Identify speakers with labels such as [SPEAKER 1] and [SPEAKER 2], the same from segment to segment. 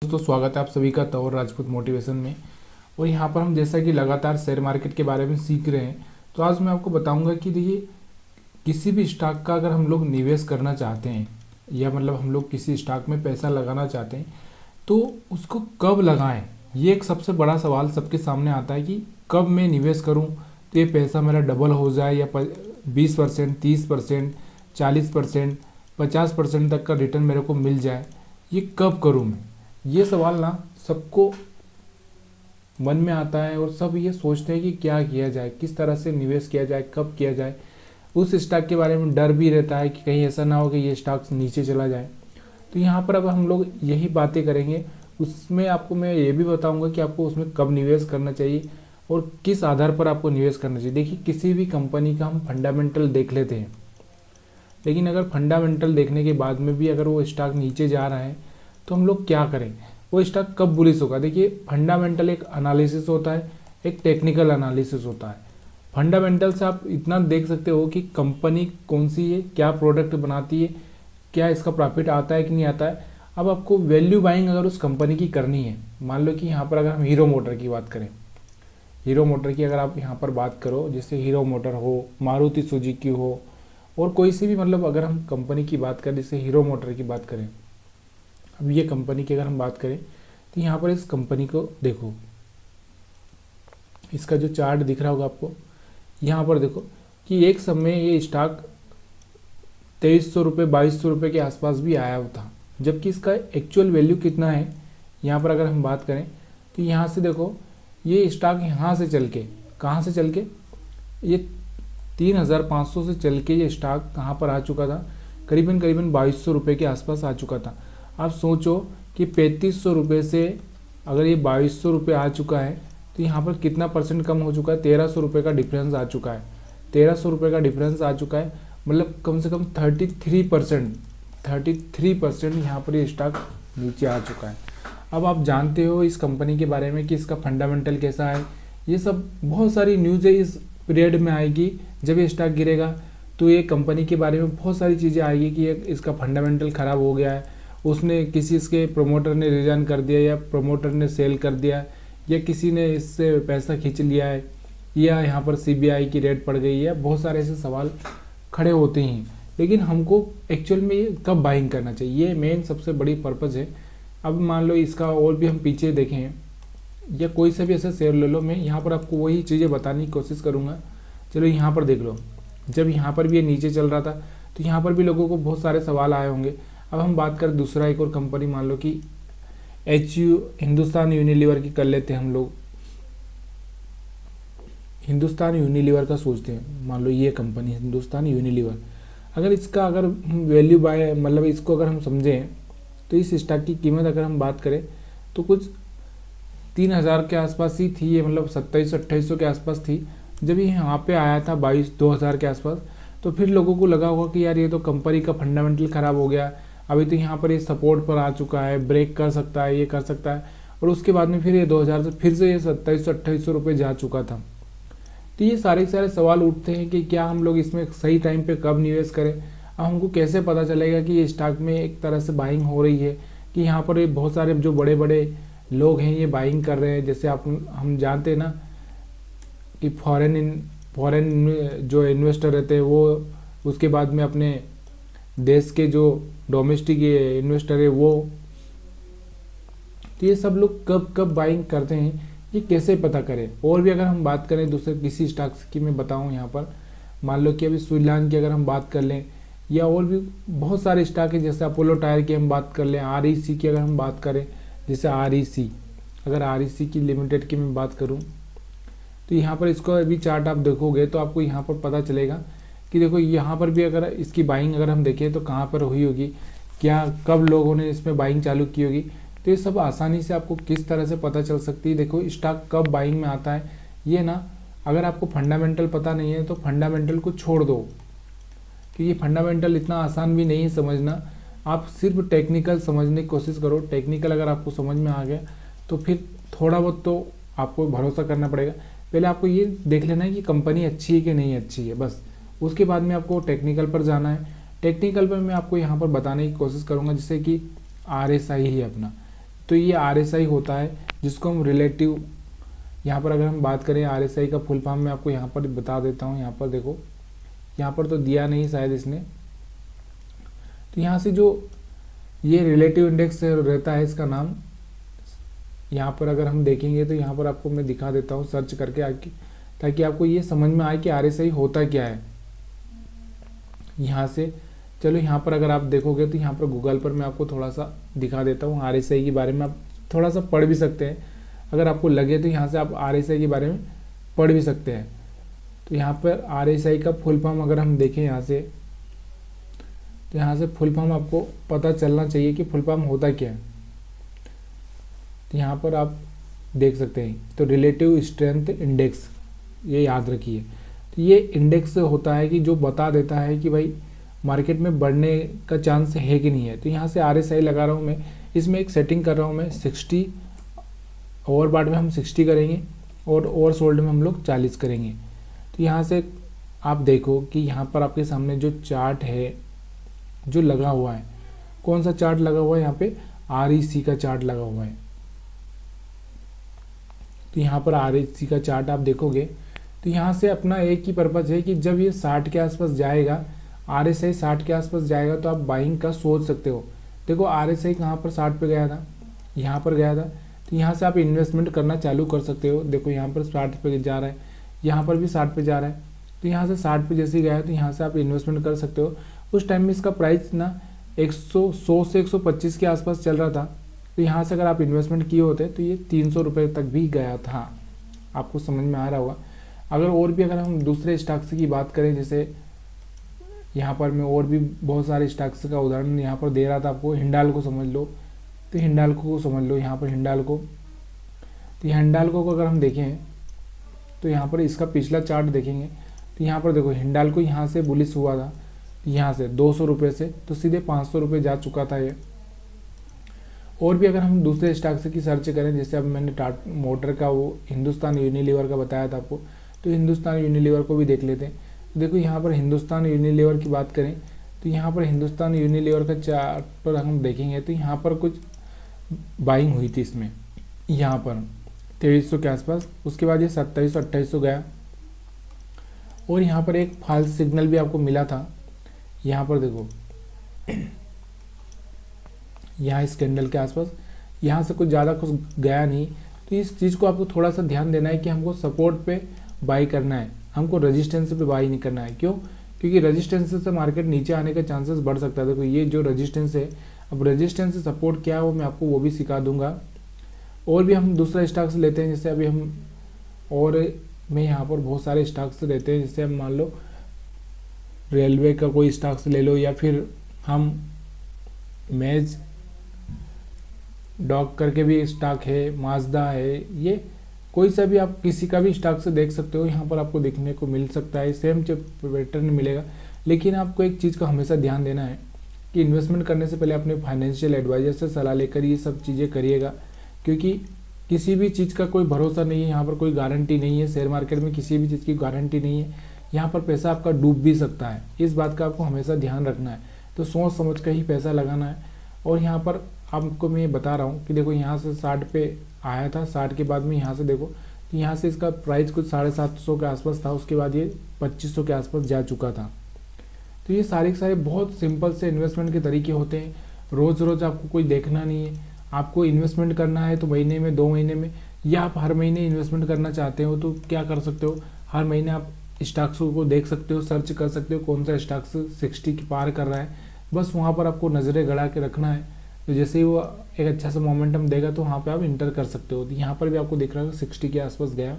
[SPEAKER 1] दोस्तों स्वागत है आप सभी का तौर राजपूत मोटिवेशन में। और यहाँ पर हम जैसा कि लगातार शेयर मार्केट के बारे में सीख रहे हैं, तो आज मैं आपको बताऊंगा कि देखिए किसी भी स्टॉक का अगर हम लोग निवेश करना चाहते हैं या मतलब हम लोग किसी स्टॉक में पैसा लगाना चाहते हैं तो उसको कब लगाएं। ये एक सबसे बड़ा सवाल सबके सामने आता है कि कब मैं निवेश करूँ तो ये पैसा मेरा डबल हो जाए या 20%, 30%, 40%, 50% तक का रिटर्न मेरे को मिल जाए। ये कब करूँ मैं, ये सवाल ना सबको मन में आता है और सब ये सोचते हैं कि क्या किया जाए, किस तरह से निवेश किया जाए, कब किया जाए। उस स्टॉक के बारे में डर भी रहता है कि कहीं ऐसा ना हो कि ये स्टॉक नीचे चला जाए। तो यहाँ पर अब हम लोग यही बातें करेंगे। उसमें आपको मैं ये भी बताऊंगा कि आपको उसमें कब निवेश करना चाहिए और किस आधार पर आपको निवेश करना चाहिए। देखिए किसी भी कंपनी का हम फंडामेंटल देख लेते हैं, लेकिन अगर फंडामेंटल देखने के बाद में भी अगर वो स्टॉक नीचे जा रहा है तो हम लोग क्या करें, वो स्टॉक कब बुलिश होगा। देखिए फंडामेंटल एक एनालिसिस होता है, एक टेक्निकल एनालिसिस होता है। फंडामेंटल से आप इतना देख सकते हो कि कंपनी कौन सी है, क्या प्रोडक्ट बनाती है, क्या इसका प्रॉफिट आता है कि नहीं आता है। अब आपको वैल्यू बाइंग अगर उस कंपनी की करनी है, मान लो कि यहाँ पर अगर हम हीरो मोटर की बात करें, हीरो मोटर की अगर आप यहाँ पर बात करो, जैसे हीरो मोटर हो, मारुति सुजुकी हो और कोई सी भी, मतलब अगर हम कंपनी की बात करें, जैसे हीरो मोटर की बात करें, अब ये कंपनी की अगर हम बात करें तो यहाँ पर इस कंपनी को देखो, इसका जो चार्ट दिख रहा होगा आपको, यहाँ पर देखो कि एक समय ये स्टॉक 2300 रुपये 2200 रुपये के आसपास भी आया हुआ था, जबकि इसका एक्चुअल वैल्यू कितना है यहाँ पर अगर हम बात करें तो यहाँ से देखो ये स्टॉक यहाँ से चल के, कहाँ से चल के, ये 3500 से चल के ये स्टॉक कहाँ पर आ चुका था, करीबन 2200 रुपये के आसपास आ चुका था। आप सोचो कि 3500 रुपये से अगर ये 2200 रुपये आ चुका है तो यहाँ पर कितना परसेंट कम हो चुका है, 1300 रुपये का डिफरेंस आ चुका है। 1300 रुपये का डिफरेंस आ चुका है, मतलब कम से कम 33% यहाँ पर ये स्टॉक नीचे आ चुका है। अब आप जानते हो इस कंपनी के बारे में कि इसका फंडामेंटल कैसा है, ये सब बहुत सारी न्यूज़ है इस पीरियड में आएगी। जब ये स्टॉक गिरेगा तो ये कंपनी के बारे में बहुत सारी चीज़ें आएगी कि इसका फंडामेंटल ख़राब हो गया है, उसने किसी इसके प्रमोटर ने रिजाइन कर दिया या प्रमोटर ने सेल कर दिया या किसी ने इससे पैसा खींच लिया है या यहाँ पर सीबीआई की रेड पड़ गई है। बहुत सारे ऐसे सवाल खड़े होते हैं, लेकिन हमको एक्चुअल में ये कब बाइंग करना चाहिए, ये मेन सबसे बड़ी पर्पज़ है। अब मान लो इसका और भी हम पीछे देखें या कोई सा भी ऐसा शेयर ले लो, मैं यहाँ पर आपको वही चीज़ें बताने की कोशिश करूँगा। चलो यहाँ पर देख लो, जब यहाँ पर भी ये नीचे चल रहा था तो यहाँ पर भी लोगों को बहुत सारे सवाल आए होंगे। अब हम बात करें दूसरा एक और कंपनी, मान लो कि हिंदुस्तान यूनिलीवर की कर लेते हैं हम लोग। हिंदुस्तान यूनिलीवर का सोचते हैं, मान लो ये कंपनी हिंदुस्तान यूनिलीवर, अगर इसका अगर हम वैल्यू बाय मतलब इसको अगर हम समझें तो इस स्टॉक की कीमत अगर हम बात करें तो कुछ 3000 के आसपास ही थी, ये मतलब 2700-2800 के आसपास थी जब ये यहाँ पे आया था 2000 के आसपास। तो फिर लोगों को लगा होगा कि यार ये तो कंपनी का फंडामेंटल ख़राब हो गया, अभी तो यहाँ पर ये सपोर्ट पर आ चुका है, ब्रेक कर सकता है, ये कर सकता है। और उसके बाद में फिर ये 2000 से फिर से ये 2700-2800 रुपये जा चुका था। तो ये सारे सवाल उठते हैं कि क्या हम लोग इसमें सही टाइम पे कब निवेश करें। अब हमको कैसे पता चलेगा कि ये स्टॉक में एक तरह से बाइंग हो रही है, कि यहाँ पर ये बहुत सारे जो बड़े बड़े लोग हैं ये बाइंग कर रहे हैं। जैसे हम जानते हैं ना कि फॉरेन जो इन्वेस्टर रहते हैं वो, उसके बाद में अपने देश के जो डोमेस्टिक इन्वेस्टर है वो, तो ये सब लोग कब कब बाइंग करते हैं ये कैसे पता करें। और भी अगर हम बात करें दूसरे किसी स्टॉक्स की मैं बताऊं, यहाँ पर मान लो कि अभी स्विट्जरलैंड की अगर हम बात कर लें या और भी बहुत सारे स्टॉक है, जैसे अपोलो टायर की हम बात कर लें, REC की अगर हम बात करें, जैसे REC, अगर REC की लिमिटेड की मैं बात करूँ तो यहाँ पर इसको अभी चार्ट आप देखोगे तो आपको यहाँ पर पता चलेगा कि देखो यहाँ पर भी अगर इसकी बाइंग अगर हम देखें तो कहाँ पर हुई होगी, क्या कब लोगों ने इसमें बाइंग चालू की होगी। तो ये सब आसानी से आपको किस तरह से पता चल सकती है। देखो स्टॉक कब बाइंग में आता है, ये ना अगर आपको फंडामेंटल पता नहीं है तो फंडामेंटल को छोड़ दो, क्योंकि फंडामेंटल इतना आसान भी नहीं है समझना। आप सिर्फ टेक्निकल समझने की कोशिश करो। टेक्निकल अगर आपको समझ में आ गया तो फिर थोड़ा बहुत तो आपको भरोसा करना पड़ेगा। पहले आपको ये देख लेना है कि कंपनी अच्छी है कि नहीं अच्छी है, बस उसके बाद में आपको टेक्निकल पर जाना है। टेक्निकल पर मैं आपको यहाँ पर बताने की कोशिश करूँगा, जैसे कि RSI है अपना, तो ये RSI होता है जिसको हम रिलेटिव, यहाँ पर अगर हम बात करें RSI का फुल फॉर्म मैं आपको यहाँ पर बता देता हूँ। यहाँ पर देखो, यहाँ पर तो दिया नहीं शायद इसने। तो यहाँ से जो ये रिलेटिव इंडेक्स रहता है इसका नाम, यहाँ पर अगर हम देखेंगे तो यहाँ पर आपको मैं दिखा देता हूँ सर्च करके आके, ताकि आपको ये समझ में आए कि RSI होता क्या है। यहाँ से चलो, यहाँ पर अगर आप देखोगे तो यहाँ पर गूगल पर मैं आपको थोड़ा सा दिखा देता हूँ RSI के बारे में। आप थोड़ा सा पढ़ भी सकते हैं, अगर आपको लगे तो यहाँ से आप RSI के बारे में पढ़ भी सकते हैं। तो यहाँ पर RSI का फुल फॉर्म अगर हम देखें यहाँ से, तो यहाँ से फुल फॉर्म आपको पता चलना चाहिए कि फुल फॉर्म होता क्या है। तो यहाँ पर आप देख सकते हैं, तो रिलेटिव स्ट्रेंथ इंडेक्स, ये याद रखिए। तो ये इंडेक्स होता है कि जो बता देता है कि भाई मार्केट में बढ़ने का चांस है कि नहीं है। तो यहाँ से RSI लगा रहा हूँ मैं, इसमें एक सेटिंग कर रहा हूँ मैं 60, ओवरबॉट में हम 60 करेंगे और ओवरसोल्ड में हम लोग 40 करेंगे। तो यहाँ से आप देखो कि यहाँ पर आपके सामने जो चार्ट है जो लगा हुआ है, कौन सा चार्ट लगा हुआ है, यहाँ पे REC का चार्ट लगा हुआ है। तो यहाँ पर REC का चार्ट आप देखोगे तो यहाँ से अपना एक ही पर्पज़ है कि जब ये 60 के आसपास जाएगा, RSI 60 के आसपास जाएगा तो आप बाइंग का सोच सकते हो। देखो RSI कहाँ पर 60 पे गया था, यहाँ पर गया था। तो यहाँ से आप इन्वेस्टमेंट करना चालू कर सकते हो। देखो यहाँ पर 60 पे जा रहा है, यहाँ पर भी 60 पे जा रहा है। तो यहाँ से 60 पे जैसे गया तो यहाँ से आप इन्वेस्टमेंट कर सकते हो। उस टाइम में इसका प्राइस ना 100 से 125 के आसपास चल रहा था। तो यहाँ से अगर आप इन्वेस्टमेंट किए होते तो ये 300 रुपये तक भी गया था। आपको समझ में आ रहा होगा। अगर और भी अगर हम दूसरे स्टॉक्स की बात करें, जैसे यहाँ पर मैं और भी बहुत सारे स्टॉक्स का उदाहरण यहाँ पर दे रहा था आपको। हिंडाल्को समझ लो, तो हिंडाल्को को समझ लो। यहाँ पर हिंडाल्को, तो हिंडाल्को को अगर हम देखें तो यहाँ पर इसका पिछला चार्ट देखेंगे तो यहाँ पर देखो हिंडाल्को यहाँ से बुलिश हुआ था, यहाँ से 200 रुपये से तो सीधे 500 रुपये जा चुका था ये। और भी अगर हम दूसरे स्टॉक्स की सर्च करें, जैसे अब मैंने टाटा मोटर का वो हिंदुस्तान यूनिलीवर का बताया था आपको, तो हिंदुस्तान यूनिलीवर को भी देख लेते हैं। देखो यहाँ पर हिंदुस्तान यूनिलीवर की बात करें तो यहाँ पर हिंदुस्तान यूनिलीवर का चार्ट पर हम देखेंगे तो यहाँ पर कुछ बाइंग हुई थी इसमें, यहाँ पर 2300 के आसपास। उसके बाद ये 2700-2800 गया और यहाँ पर एक फॉल्स सिग्नल भी आपको मिला था। यहाँ पर देखो यहाँ इस कैंडल के आसपास, यहाँ से कुछ ज़्यादा कुछ गया नहीं। तो इस चीज़ को आपको थोड़ा सा ध्यान देना है कि हमको सपोर्ट पे बाई करना है, हमको रेजिस्टेंस पे बाई नहीं करना है। क्यों? क्योंकि रेजिस्टेंस से मार्केट नीचे आने का चांसेस बढ़ सकता है। देखो ये जो रेजिस्टेंस है, अब रेजिस्टेंस से सपोर्ट क्या है वो मैं आपको वो भी सिखा दूंगा। और भी हम दूसरा स्टॉक्स लेते हैं, जैसे अभी हम और में यहाँ पर बहुत सारे स्टॉक्स लेते हैं। जैसे हम मान लो रेलवे का कोई स्टॉक्स ले लो, या फिर हम मेज डॉग करके भी स्टॉक है, माजदा है, ये कोई सा भी आप किसी का भी स्टॉक से देख सकते हो। यहाँ पर आपको देखने को मिल सकता है, सेम पैटर्न मिलेगा। लेकिन आपको एक चीज़ का हमेशा ध्यान देना है कि इन्वेस्टमेंट करने से पहले अपने फाइनेंशियल एडवाइजर से सलाह लेकर ये सब चीज़ें करिएगा, क्योंकि किसी भी चीज़ का कोई भरोसा नहीं है। यहाँ पर कोई गारंटी नहीं है, शेयर मार्केट में किसी भी चीज़ की गारंटी नहीं है। यहाँ पर पैसा आपका डूब भी सकता है, इस बात का आपको हमेशा ध्यान रखना है। तो सोच समझ कर ही पैसा लगाना है। और यहाँ पर आपको मैं ये बता रहा हूँ कि देखो यहाँ से 60 पे आया था, 60 के बाद में यहाँ से देखो तो यहाँ से इसका प्राइस कुछ 750 के आसपास था। उसके बाद ये 2500 के आसपास जा चुका था। तो ये सारे के सारे बहुत सिंपल से इन्वेस्टमेंट के तरीके होते हैं। रोज़ रोज़ आपको कोई देखना नहीं है। आपको इन्वेस्टमेंट करना है तो महीने में, 2 महीने में, या आप हर महीने इन्वेस्टमेंट करना चाहते हो तो क्या कर सकते हो, हर महीने आप स्टॉक्स को देख सकते हो, सर्च कर सकते हो कौन सा स्टॉक्स 60 की पार कर रहा है। बस वहाँ पर आपको नज़रें गड़ा के रखना है। तो जैसे ही वो एक अच्छा सा मोमेंटम देगा तो वहाँ पे आप इंटर कर सकते हो। तो यहाँ पर भी आपको दिख रहा है 60 के आसपास गया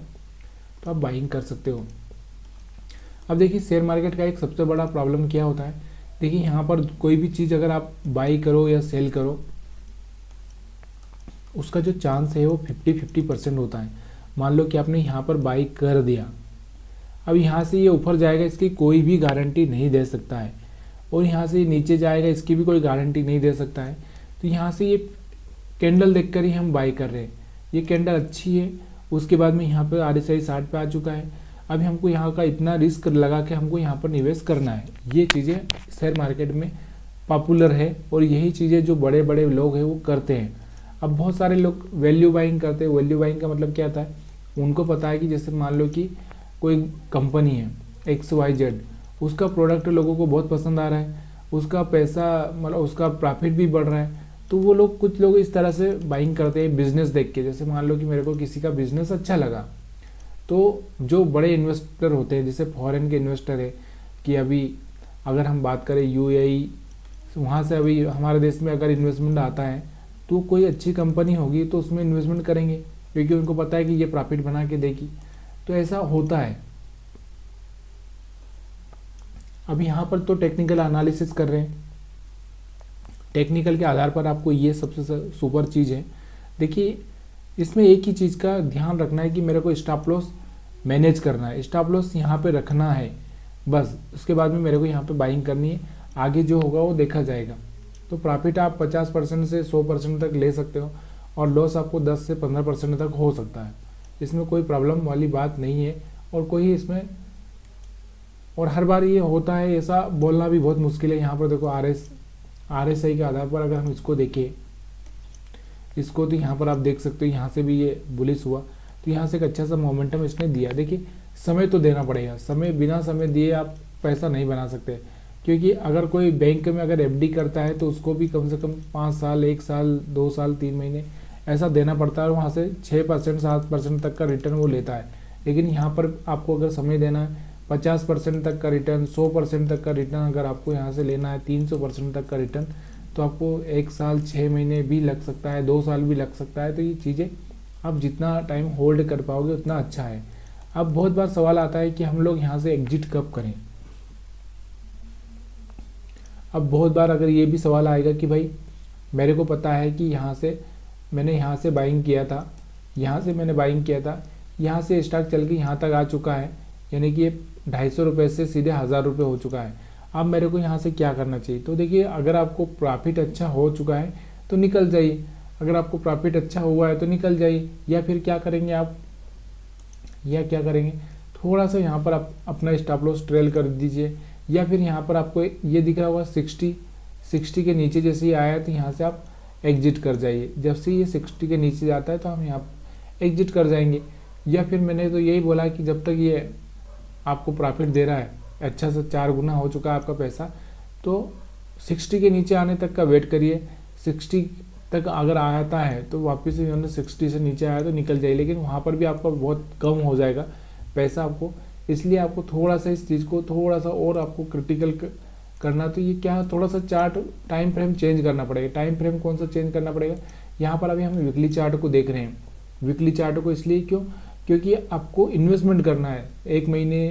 [SPEAKER 1] तो आप बाइंग कर सकते हो। अब देखिए शेयर मार्केट का एक सबसे बड़ा प्रॉब्लम क्या होता है। देखिए यहाँ पर कोई भी चीज़ अगर आप बाई करो या सेल करो, उसका जो चांस है वो 50-50% होता है। मान लो कि आपने यहाँ पर बाई कर दिया, अब यहाँ से ये ऊपर जाएगा इसकी कोई भी गारंटी नहीं दे सकता है, और यहाँ से नीचे जाएगा इसकी भी कोई गारंटी नहीं दे सकता है। तो यहाँ से ये कैंडल देखकर ही हम बाई कर रहे हैं। ये कैंडल अच्छी है, उसके बाद में यहाँ पर RSI 60 पे आ चुका है। अभी हमको यहाँ का इतना रिस्क लगा के हमको यहाँ पर निवेश करना है। ये चीज़ें शेयर मार्केट में पॉपुलर है और यही चीज़ें जो बड़े बड़े लोग हैं वो करते हैं। अब बहुत सारे लोग वैल्यू बाइंग करते हैं। वैल्यू बाइंग का मतलब क्या होता है, उनको पता है कि जैसे मान लो कि कोई कंपनी है XYZ, उसका प्रोडक्ट लोगों को बहुत पसंद आ रहा है, उसका पैसा मतलब उसका प्रॉफिट भी बढ़ रहा है, तो वो लोग कुछ लोग इस तरह से बाइंग करते हैं बिजनेस देख के। जैसे मान लो कि मेरे को किसी का बिजनेस अच्छा लगा, तो जो बड़े इन्वेस्टर होते हैं जैसे फॉरेन के इन्वेस्टर है, कि अभी अगर हम बात करें UAE, वहाँ से अभी हमारे देश में अगर इन्वेस्टमेंट आता है तो कोई अच्छी कंपनी होगी तो उसमें इन्वेस्टमेंट करेंगे, क्योंकि उनको पता है कि ये प्रॉफिट बना के देगी। तो ऐसा होता है। अब यहाँ पर तो टेक्निकल एनालिसिस कर रहे हैं, टेक्निकल के आधार पर आपको ये सबसे सुपर चीज़ है। देखिए इसमें एक ही चीज़ का ध्यान रखना है कि मेरे को स्टॉप लॉस मैनेज करना है, स्टॉप लॉस यहाँ पे रखना है बस। उसके बाद में मेरे को यहाँ पे बाइंग करनी है, आगे जो होगा वो देखा जाएगा। तो प्रॉफिट आप 50% से 100% तक ले सकते हो, और लॉस आपको 10 से 15% तक हो सकता है। इसमें कोई प्रॉब्लम वाली बात नहीं है, और कोई इसमें और हर बार ये होता है ऐसा बोलना भी बहुत मुश्किल है। यहाँ पर देखो RSI के आधार पर अगर हम इसको देखें, इसको तो यहाँ पर आप देख सकते हो, यहाँ से भी ये बुलिश हुआ, तो यहाँ से एक अच्छा सा मोमेंटम इसने दिया। देखिए समय तो देना पड़ेगा, समय बिना समय दिए आप पैसा नहीं बना सकते, क्योंकि अगर कोई बैंक में अगर FD करता है तो उसको भी कम से कम 5 साल, 1 साल, 2 साल, 3 महीने ऐसा देना पड़ता है, और वहाँ से 6% 7% तक का रिटर्न वो लेता है। लेकिन यहाँ पर आपको अगर समय देना है, 50% तक का रिटर्न, 100% तक का रिटर्न अगर आपको यहाँ से लेना है, 300% तक का रिटर्न, तो आपको 1 साल 6 महीने भी लग सकता है, 2 साल भी लग सकता है। तो ये चीज़ें आप जितना टाइम होल्ड कर पाओगे उतना अच्छा है। अब बहुत बार सवाल आता है कि हम लोग यहाँ से एग्जिट कब करें। अब बहुत बार अगर ये भी सवाल आएगा कि भाई मेरे को पता है कि मैंने यहाँ से बाइंग किया था, यहाँ से मैंने बाइंग किया था, यहाँ से स्टॉक चल के यहाँ तक आ चुका है, यानी कि ये 250 रुपये से सीधे 1000 रुपये हो चुका है। अब मेरे को यहाँ से क्या करना चाहिए। तो देखिए अगर आपको प्रॉफिट अच्छा हो चुका है तो निकल जाइए, अगर आपको प्रॉफिट अच्छा हुआ है तो निकल जाइए। या फिर क्या करेंगे आप, थोड़ा सा यहाँ पर आप अपना स्टॉप लॉस ट्रेल कर दीजिए, या फिर यहाँ पर आपको ये दिख रहा होगा 60 के नीचे जैसे ही आया तो यहाँ से आप एग्जिट कर जाइए। जब से ये 60 के नीचे जाता है तो हम यहाँ एग्जिट कर जाएंगे। या फिर मैंने तो यही बोला कि जब तक ये आपको प्रॉफिट दे रहा है, अच्छा सा 4 गुना हो चुका है आपका पैसा, तो 60 के नीचे आने तक का वेट करिए। 60 तक अगर आता है तो वापस से 60 से नीचे आया तो निकल जाइए, लेकिन वहाँ पर भी आपका बहुत कम हो जाएगा पैसा आपको। इसलिए आपको थोड़ा सा इस चीज़ को थोड़ा सा और आपको क्रिटिकल करना, तो ये क्या थोड़ा सा चार्ट टाइम फ्रेम चेंज करना पड़ेगा। टाइम फ्रेम कौन सा चेंज करना पड़ेगा, यहाँ पर अभी हम वीकली चार्ट को देख रहे हैं। वीकली चार्ट को इसलिए क्योंकि आपको इन्वेस्टमेंट करना है। 1 महीने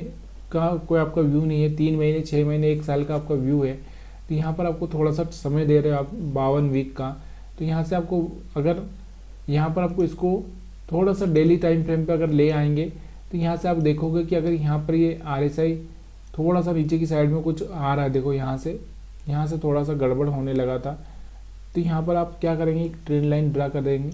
[SPEAKER 1] का कोई आपका व्यू नहीं है, 3 महीने, 6 महीने, 1 साल का आपका व्यू है। तो यहाँ पर आपको थोड़ा सा समय दे रहे हो आप 52 वीक का, तो यहाँ से आपको अगर यहाँ पर आपको इसको थोड़ा सा डेली टाइम फ्रेम पे अगर ले आएंगे तो यहाँ से आप देखोगे कि अगर यहाँ पर ये RSI थोड़ा सा नीचे की साइड में कुछ आ रहा है, देखो यहाँ से थोड़ा सा गड़बड़ होने लगा था, तो यहाँ पर आप क्या करेंगे, एक ट्रेंड लाइन ड्रा कर देंगे।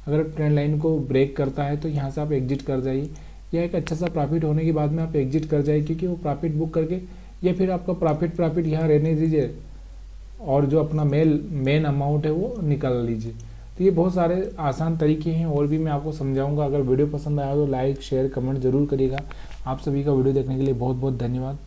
[SPEAKER 1] अगर ट्रेंड लाइन को ब्रेक करता है तो यहाँ से आप एग्जिट कर जाइए, या एक अच्छा सा प्रॉफिट होने के बाद में आप एग्जिट कर जाइए, क्योंकि वो प्रॉफिट बुक करके, या फिर आपका प्रॉफिट यहाँ रहने दीजिए, और जो अपना मेन अमाउंट है वो निकाल लीजिए। तो ये बहुत सारे आसान तरीके हैं, और भी मैं आपको समझाऊंगा। अगर वीडियो पसंद आया तो लाइक, शेयर, कमेंट जरूर करिएगा। आप सभी का वीडियो देखने के लिए बहुत बहुत धन्यवाद।